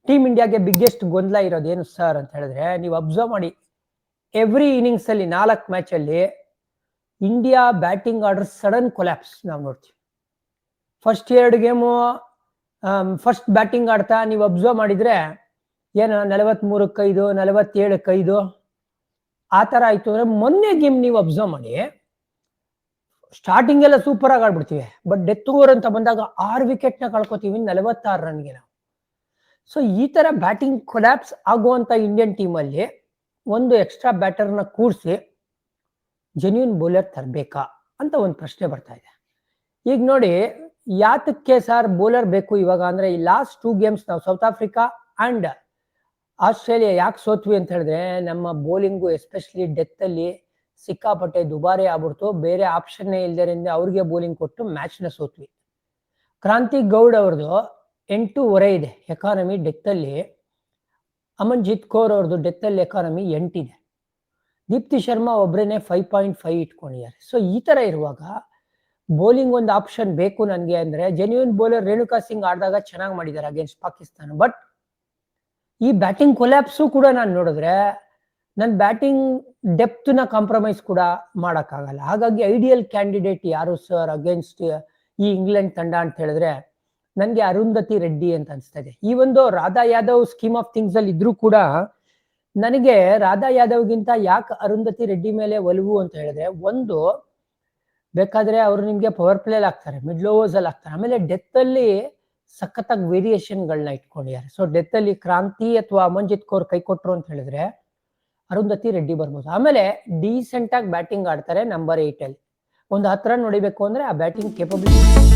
Team ಇಂಡಿಯಾಗೆ biggest ಗೊಂದಲ ಇರೋದೇನು sir ಅಂತ ಹೇಳಿದ್ರೆ, ನೀವು ಅಬ್ಸರ್ವ್ ಮಾಡಿ, ಎವ್ರಿ ಇನ್ನಿಂಗ್ಸ್ ಅಲ್ಲಿ 4 ಮ್ಯಾಚ್ ಅಲ್ಲಿ India batting order sudden collapse ನಾವು ನೋಡ್ತೀವಿ. ಫಸ್ಟ್ 2 ಗೇಮು ಫಸ್ಟ್ ಬ್ಯಾಟಿಂಗ್ ಆಡ್ತಾ ನೀವು ಅಬ್ಸರ್ವ್ ಮಾಡಿದ್ರೆ ಏನು 43-5, 47-5 ಆ ತರ ಆಯ್ತು. ಅಂದ್ರೆ ಮೊನ್ನೆ ಗೇಮ್ ನೀವು ಅಬ್ಸರ್ವ್ ಮಾಡಿ, ಸ್ಟಾರ್ಟಿಂಗ್ ಎಲ್ಲ ಸೂಪರ್ ಆಗಿ ಆಡ್ಬಿಡ್ತೀವಿ, ಬಟ್ ಡೆತ್ ಓವರ್ ಅಂತ ಬಂದಾಗ 6 ವಿಕೆಟ್ ನ ಕಳ್ಕೊತೀವಿ 46 ರನ್ಗೆ ನಾವು. ಸೊ ಈ ತರ ಬ್ಯಾಟಿಂಗ್ ಕೊಲ್ಯಾಪ್ಸ್ ಆಗುವಂತ ಇಂಡಿಯನ್ ಟೀಮ್ ಅಲ್ಲಿ ಒಂದು ಎಕ್ಸ್ಟ್ರಾ ಬ್ಯಾಟರ್ ನ ಕೂರಿಸಿ ಜೆನ್ಯೂನ್ ಬೌಲರ್ ತರಬೇಕಾ ಅಂತ ಒಂದು ಪ್ರಶ್ನೆ ಬರ್ತಾ ಇದೆ. ಈಗ ನೋಡಿ, ಯಾತಕ್ಕೆ ಸರ್ ಬೌಲರ್ ಬೇಕು ಇವಾಗ ಅಂದ್ರೆ, ಈ ಲಾಸ್ಟ್ 2 ಗೇಮ್ಸ್ ನಾವು ಸೌತ್ ಆಫ್ರಿಕಾ ಅಂಡ್ ಆಸ್ಟ್ರೇಲಿಯಾ ಯಾಕೆ ಸೋತ್ವಿ ಅಂತ ಹೇಳಿದ್ರೆ, ನಮ್ಮ ಬೌಲಿಂಗು ಎಸ್ಪೆಷಲಿ ಡೆತ್ ಅಲ್ಲಿ ಸಿಕ್ಕಾಪಟ್ಟೆ ದುಬಾರಿ ಆಗ್ಬಿಡ್ತು. ಬೇರೆ ಆಪ್ಷನ್ ಇಲ್ದರಿಂದ ಅವ್ರಿಗೆ ಬೌಲಿಂಗ್ ಕೊಟ್ಟು ಮ್ಯಾಚ್ ನ ಸೋತ್ವಿ. ಕ್ರಾಂತಿ ಗೌಡ್ ಅವ್ರದ್ದು 8.5 ಇದೆ ಎಕಾನಮಿ ಡೆತ್ ಅಲ್ಲಿ. ಅಮನ್ಜಿತ್ ಕೌರ್ ಅವ್ರದ್ದು ಡೆತ್ ಅಲ್ಲಿ ಎಕಾನಮಿ 8 ಇದೆ. ದೀಪ್ತಿ ಶರ್ಮಾ ಒಬ್ರೇನೆ 5.5 ಇಟ್ಕೊಂಡಿದ್ದಾರೆ. ಸೊ ಈ ತರ ಇರುವಾಗ ಬೌಲಿಂಗ್ ಒಂದು ಆಪ್ಷನ್ ಬೇಕು ನನಗೆ ಅಂದ್ರೆ, ಜೆನ್ಯೂನ್ ಬೌಲರ್ ರೇಣುಕಾ ಸಿಂಗ್ ಆಡಿದಾಗ ಚೆನ್ನಾಗಿ ಮಾಡಿದ್ದಾರೆ ಅಗೇನ್ಸ್ಟ್ ಪಾಕಿಸ್ತಾನ. ಬಟ್ ಈ ಬ್ಯಾಟಿಂಗ್ ಕೊಲ್ಯಾಪ್ಸು ಕೂಡ ನಾನು ನೋಡಿದ್ರೆ ನನ್ನ ಬ್ಯಾಟಿಂಗ್ ಡೆಪ್ತ್ ನ ಕಾಂಪ್ರಮೈಸ್ ಕೂಡ ಮಾಡಕ್ಕಾಗಲ್ಲ. ಹಾಗಾಗಿ ಐಡಿಯಲ್ ಕ್ಯಾಂಡಿಡೇಟ್ ಯಾರು ಸರ್ ಅಗೇನ್ಸ್ಟ್ ಈ ಇಂಗ್ಲೆಂಡ್ ತಂಡ ಅಂತ ಹೇಳಿದ್ರೆ, ನನಗೆ ಅರುಂಧತಿ ರೆಡ್ಡಿ ಅಂತ ಅನ್ಸ್ತಾ ಇದೆ. ಈ ಒಂದು Radha Yadav scheme of things ಅಲ್ಲಿ ಇದ್ರೂ ಕೂಡ ನನಗೆ ರಾಧಾ ಯಾದವ್ಗಿಂತ ಯಾಕೆ ಅರುಂಧತಿ ರೆಡ್ಡಿ ಮೇಲೆ ಒಲವು ಅಂತ ಹೇಳಿದ್ರೆ, ಒಂದು ಬೇಕಾದ್ರೆ ಅವರು ನಿಮ್ಗೆ ಪವರ್ ಪ್ಲೇ ಆಗ್ತಾರೆ, ಮಿಡ್ಲ್ ಓವರ್ಸ್ ಅಲ್ಲಿ ಆಗ್ತಾರೆ, ಆಮೇಲೆ ಡೆತ್ ಅಲ್ಲಿ ಸಖತ್ತಾಗಿ ವೇರಿಯೇಷನ್ ಗಳನ್ನ ಇಟ್ಕೊಂಡಿದ್ದಾರೆ. ಸೊ ಡೆತ್ ಅಲ್ಲಿ ಕ್ರಾಂತಿ ಅಥವಾ ಅಮನ್ಜಿತ್ ಕೌರ್ ಕೈ ಕೊಟ್ರು ಅಂತ ಹೇಳಿದ್ರೆ ಅರುಂಧತಿ ರೆಡ್ಡಿ ಬರ್ಬೋದು. ಆಮೇಲೆ ಡೀಸೆಂಟ್ ಆಗಿ ಬ್ಯಾಟಿಂಗ್ ಆಡ್ತಾರೆ ನಂಬರ್ 8 ಅಲ್ಲಿ. ಒಂದು 10 ರನ್ ಹೊಡಿಬೇಕು ಅಂದ್ರೆ ಆ ಬ್ಯಾಟಿಂಗ್ ಕೇಪಬಿಲಿಟಿ